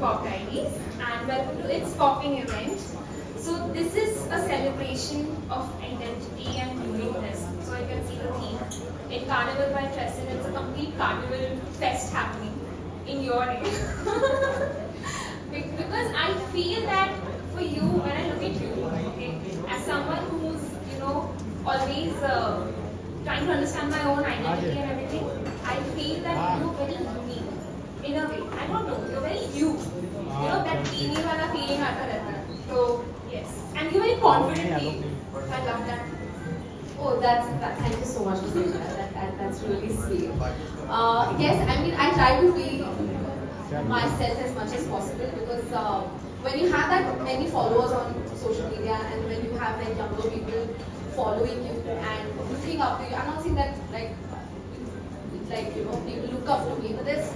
Pop Diaries and welcome to its popping event. So this is a celebration of identity and uniqueness. So you can see the theme. In Carnival by Tresson, it's a complete carnival fest happening in your area. Because I feel that for you, when I look at you, okay, as someone who's, always trying to understand my own identity and everything, I feel that you're very unique in a way. I don't know, you're very you. That teeny wala feeling aata rehta hai. So, yes. And you're very confidently. I love that. Oh, thank you so much for saying that. That's really sweet. Yes, I mean, I try to be myself as much as possible because when you have that many followers on social media and when you have like younger people following you and looking up to you, I'm not saying that people look up to me, but there's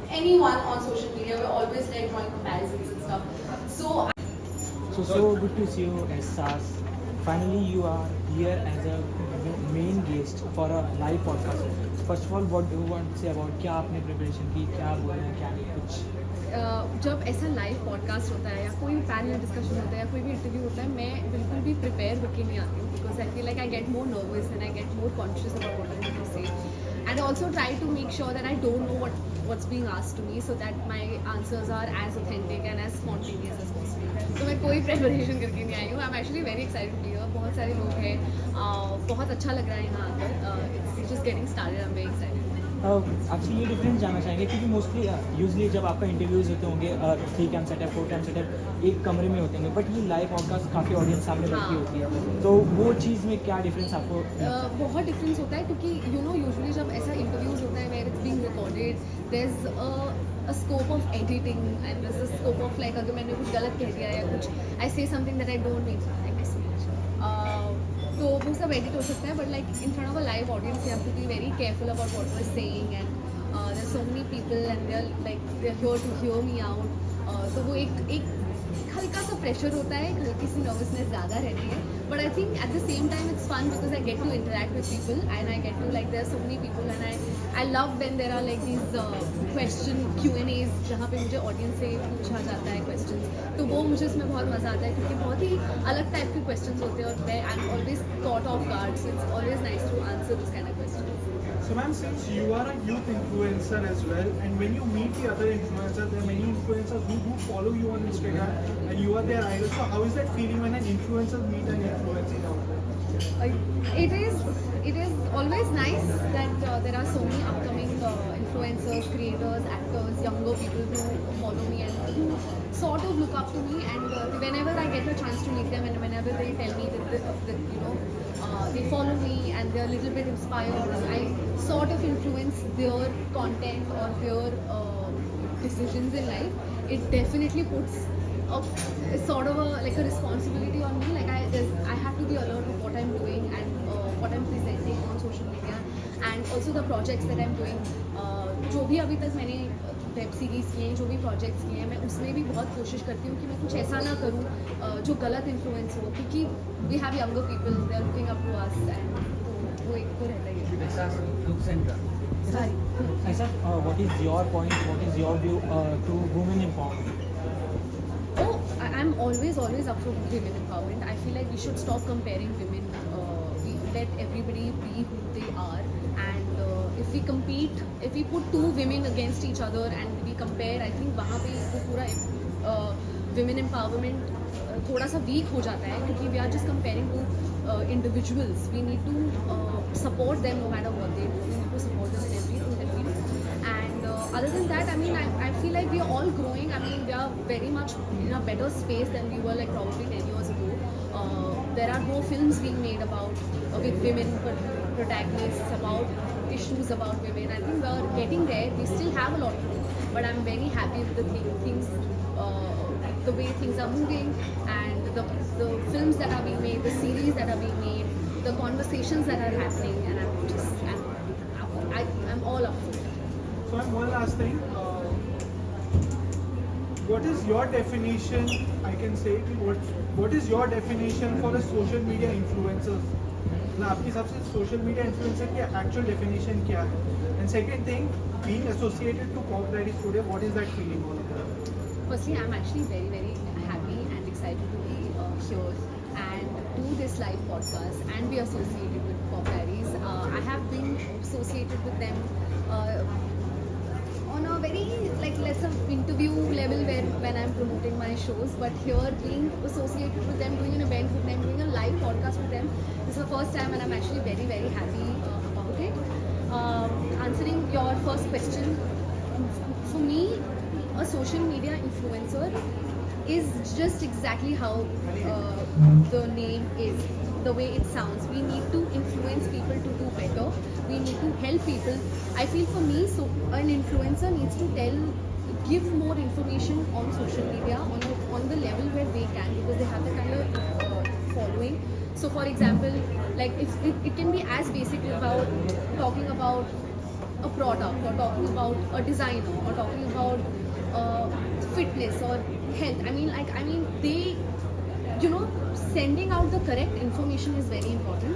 anyone on social media, we're always like drawing comparisons and stuff. So good to see you as SAS. Finally, you are here as a main guest for a live podcast. First of all, what do you want to say about क्या आपने preparation की, क्या बोलना है, क्या नहीं कुछ? जब ऐसा लाइव पॉडकास्ट होता है या कोई भी पैनल डिस्कशन होता है या कोई भी इंटरव्यू होता है, मैं बिल्कुल भी प्रिपेयर होकर नहीं आती हूँ because I feel like I get more nervous and I get more conscious about what I want to say. And I also try to make sure that I don't know what's being asked to me so that my answers are as authentic and as spontaneous as possible. तो मैं कोई preparation करके नहीं आई हूँ. I'm actually very excited to be here. बहुत सारे लोग हैं. बहुत अच्छा लग रहा है यहाँ आकर. It's just getting started. I'm very excited. आपसे ये डिफरेंस जानना चाहेंगे क्योंकि मोस्टली यूजली जब आपका इंटरव्यूज होते होंगे 3 कैम सेटअप 4 कैम सेटअप एक कमरे में होते होंगे, बट ये लाइव पॉडकास्ट काफ़ी ऑडियंस सामने बैठी होती है, तो वो चीज़ में क्या डिफरेंस आपको? बहुत डिफरेंस होता है क्योंकि यूजुअली जब ऐसा इंटरव्यूज होता है where it's being recorded, there is a scope of editing and there's a scope of like अगर मैंने कुछ गलत कह दिया या कुछ I say something that I don't mean like my speech, तो वो सब एडिट हो सकता है, but like in front of a live audience you have to be very careful about what you are saying and there are so many people and they are here to hear me out. तो वो एक हल्का सा pressure होता है, हल्की सी nervousness ज़्यादा रहती है, but I think at the same time it's fun because I get to interact with people and I get to like there are so many people and I love when there are like these question Q&As जहाँ पे मुझे audience से पूछा जाता है question, तो वो मुझे इसमें बहुत मज़ा आता है क्योंकि बहुत ही अलग टाइप के क्वेश्चन होते हैं और मैं I am always caught off guard, so it's always nice to answer this kind of question. So ma'am, since you are a youth influencer as well, and when you meet the other influencers, there are many influencers who do follow you on Instagram, and you are their idol. So how is that feeling when an influencer meet an influencer out there? It is always nice that there are so many upcoming influencers, creators, actors, younger people who follow me and who sort of look up to me, and whenever I get a chance to meet them and whenever they tell me that they follow me and they're a little bit inspired, I sort of influence their content or their decisions in life. It definitely puts a sort of a responsibility on me. Like I have to be alert of what I'm doing and what I'm presenting on social media, and also the projects that I'm doing. जो भी अभी तक मैंने web series किए हैं, जो भी projects किए हैं, मैं उसमें भी बहुत कोशिश करती हूँ कि मैं कुछ ऐसा ना करूँ जो गलत इन्फ्लुएंस हो, क्योंकि we have younger people, they are looking up to us एंड वो एक तो रहता ही है. ऐसा what is your point, what is your view to women empowerment? I'm always up for women empowerment. I feel like we should stop comparing women. We let everybody be who they are, and if we compete, if we put two women against each other and we compare, I think वहाँ पे वो पूरा women empowerment थोड़ा सा weak हो जाता है क्योंकि we are just comparing to individuals. We need to support them no matter what they do. We need to support them in everything that we do. And other than that, I mean, I feel like we are all growing. I mean, we are very much in a better space than we were like probably 10 years ago. There are more films being made about with women protagonists, about issues about women. I think we are getting there. We still have a lot to do, but I'm very happy with the things, the way things are moving, and the films that are being made, the series that are being made, the conversations that are happening, and I'm all up for it. So ma'am, one last thing. What is your definition? I can say what is your definition for the social media influencers? मतलब आपके हिसाब से social media influencer की actual definition क्या है? And second thing, being associated to Pop Diaries today, what is that feeling all about? firstly, I'm actually very, very happy and excited to be here and do this live podcast and be associated with Pop Diaries. I have been associated with them on a very, like, let's say interview level where when I'm promoting my shows, but here being associated with them, doing an event with them, doing a live podcast with them, this is the first time and I'm actually very, very happy about it. Answering your first question, for me, a social media influencer is just exactly how the name is, the way it sounds. We need to influence people to do better. We need to help people. I feel for me, so an influencer needs to give more information on social media on the level where they can, because they have the kind of following. So for example, like if it can be as basic about talking about a product or talking about a designer or talking about fitness or health. I mean they, sending out the correct information is very important.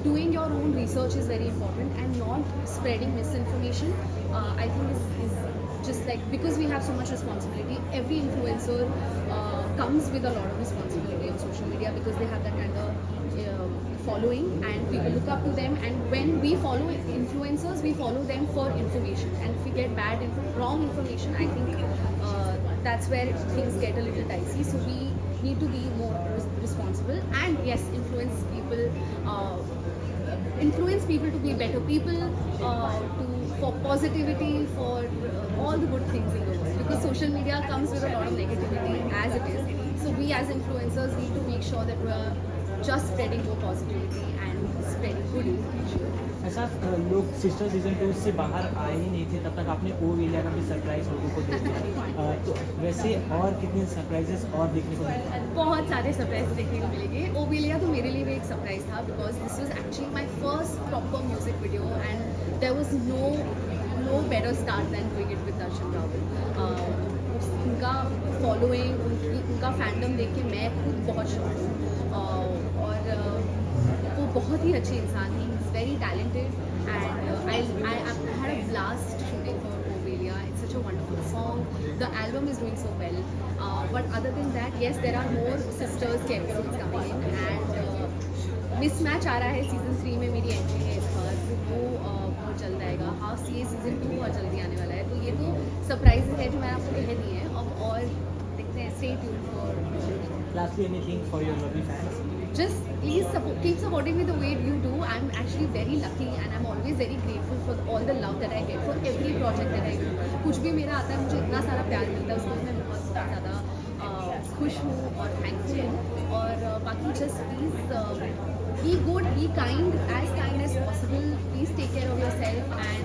Doing your own research is very important, and not spreading misinformation. I think is just like, because we have so much responsibility. Every influencer comes with a lot of responsibility on social media because they have that kind of following and people look up to them. And when we follow influencers, we follow them for information. And if we get wrong information, I think that's where things get a little dicey. So we need to be more responsible and yes, influence people to be better people, for positivity, for all the good things in the world, because social media comes with a lot of negativity as it is. So we as influencers need to make sure that we're just spreading more positivity and spreading good information. ऐसा लोग sister season 2 से बाहर आए ही नहीं थे, तब तक आपने ओ विलिया का भी सरप्राइज लोगों को दे दिया। तो वैसे और कितने सरप्राइजेस और देखने को मिले? बहुत सारे सरप्राइज देखने को मिलेंगे। ओ विलिया तो मेरे लिए भी एक सरप्राइज था, because this was actually my first proper music video and there was no better start than doing it with Darshan Raval. उनका फॉलोइंग, उनका फैंडम देख के मैं खुद बहुत शौक हूँ, और वो बहुत ही अच्छे इंसान हैं। He's very talented and I had a blast shooting for Obelia. It's such a wonderful song. The album is doing so well. But other than that, yes, there are more sisters के episodes coming in and Mismatch आ रहा है season 3 में, मेरी entry है इस बार, तो वो बहुत जल्द आएगा। हाउस ये सीजन 2 बहुत जल्दी आने वाला है। तो ये तो सरप्राइज है जो मैंने आपको कह दी है। अब और देखते हैं, stay tuned for Lastly, anything for your lovely fans? just please keep supporting me the way you do. I'm actually very lucky and I'm always very grateful for all the love that I get for every project that I do. कुछ भी मेरा आता है, मुझे इतना सारा प्यार मिलता है, उसके लिए मैं बहुत ज़्यादा खुश हूँ और थैंकफुल हूँ। और बाकी just please be good, be kind as possible. Please take care of yourself and